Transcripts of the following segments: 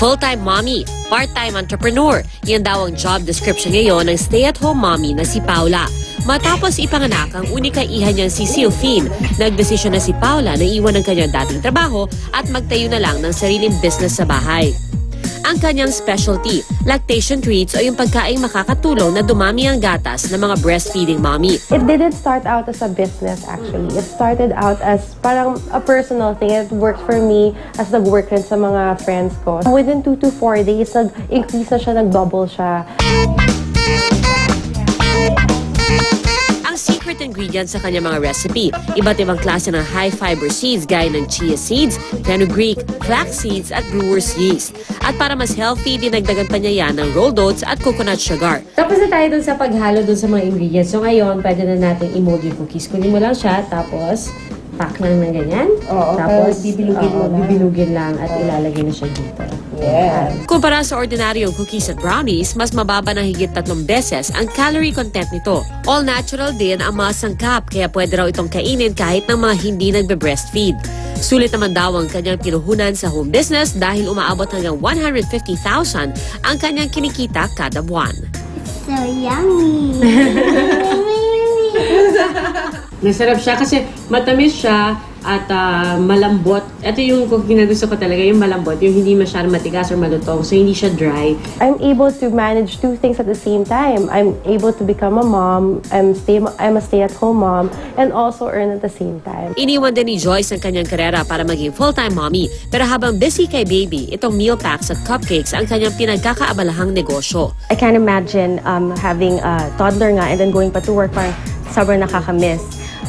Full-time mommy, part-time entrepreneur. Yan daw ang job description ngayon ng stay-at-home mommy na si Paula. Matapos ipanganak ang unika iha niyang si Sylphine, nagdesisyon na si Paula na iwan ang kanyang dating trabaho at magtayo na lang ng sariling business sa bahay. Ang kanyang specialty, lactation treats o yung pagkaing makakatulong na dumami ang gatas ng mga breastfeeding mommy. It didn't start out as a business actually. It started out as parang a personal thing. It worked for me as nag-work rin sa mga friends ko. Within 2 to 4 days, nag-increase na siya, nag-double siya. Ang secret ingredient sa kanyang mga recipe, iba't ibang klase ng high-fiber seeds gaya ng chia seeds, fenugreek, flax seeds at brewer's yeast. At para mas healthy, dinagdagan pa niya yan ng rolled oats at coconut sugar. Tapos na tayo dun sa paghalo dun sa mga ingredients. So ngayon, pwede na natin i-mold yung cookies. Kunin mo lang siya, tapos pack lang ng ganyan. Oo, tapos bibilugin mo na. bibilugin lang at ilalagay na siya dito. Yeah. Kumpara sa ordinaryong cookies at brownies, mas mababa ng higit 3 beses ang calorie content nito. All natural din ang mga sangkap, kaya pwede raw itong kainin kahit ng mga hindi nagbe-breastfeed. Sulit naman daw ang kanyang pinuhunan sa home business dahil umaabot hanggang 150,000 ang kanyang kinikita kada buwan. So yummy! Masarap siya kasi matamis siya at malambot. Ito yung cookie na gusto ko talaga, yung malambot, yung hindi masyadong matigas or malutong, so hindi siya dry. I'm able to manage 2 things at the same time. I'm able to become a mom, I'm a stay-at-home mom, and also earn at the same time. Iniwan din ni Joyce ang kanyang karera para maging full-time mommy. Pero habang busy kay baby, itong meal packs at cupcakes ang kanyang pinagkakaabalahang negosyo. I can't imagine having a toddler nga and then going pa to work, parang sobrang nakakamiss.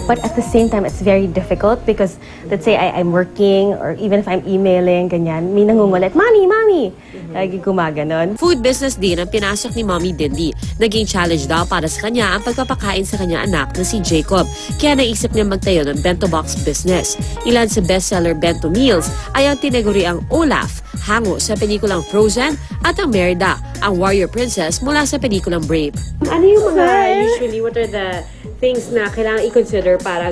But at the same time, it's very difficult because let's say I'm working or even if I'm emailing, ganyan, may nangungulit, Mommy, Mommy! Lagi gumaganon. Food business din ang pinasok ni Mommy Dindy. Naging challenge daw para sa kanya ang pagpapakain sa kanyang anak na si Jacob. Kaya naisip niya magtayo ng bento box business. Ilan sa bestseller bento meals ay ang tinaguri ang Olaf, hango sa pelikulang Frozen, at ang Merida, ang warrior princess mula sa pelikulang Brave. Ano yung mga usually, what are the things na kailangan i-consider para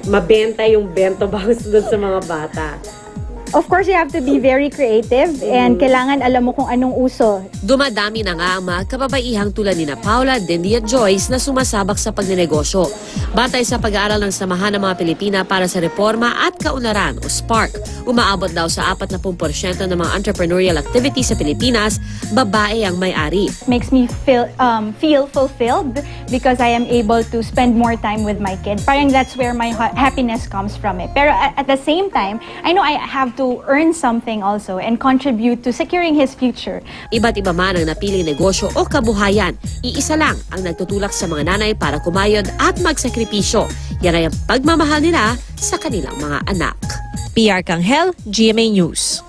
mabenta yung bento box doon sa mga bata? Of course, you have to be very creative and kailangan alam mo kung anong uso. Dumadami na nga ang mga kababaihang tulad ni Paula, Dindy at Joyce na sumasabak sa pagnenegosyo. Batay sa pag-aaral ng Samahan ng mga Pilipina para sa Reforma at Kaunlaran o SPARK, umaabot daw sa 40% ng mga entrepreneurial activities sa Pilipinas, babae ang may-ari. Makes me feel fulfilled because I am able to spend more time with my kid. Parang that's where my happiness comes from it. Pero at the same time, I know I have to earn something also and contribute to securing his future. Iba't iba man ang napiling negosyo o kabuhayan, iisa lang ang nagtutulak sa mga nanay para kumayod at magsakripisyo. Yan ay ang pagmamahal nila sa kanilang mga anak. PR Kanghel, GMA News.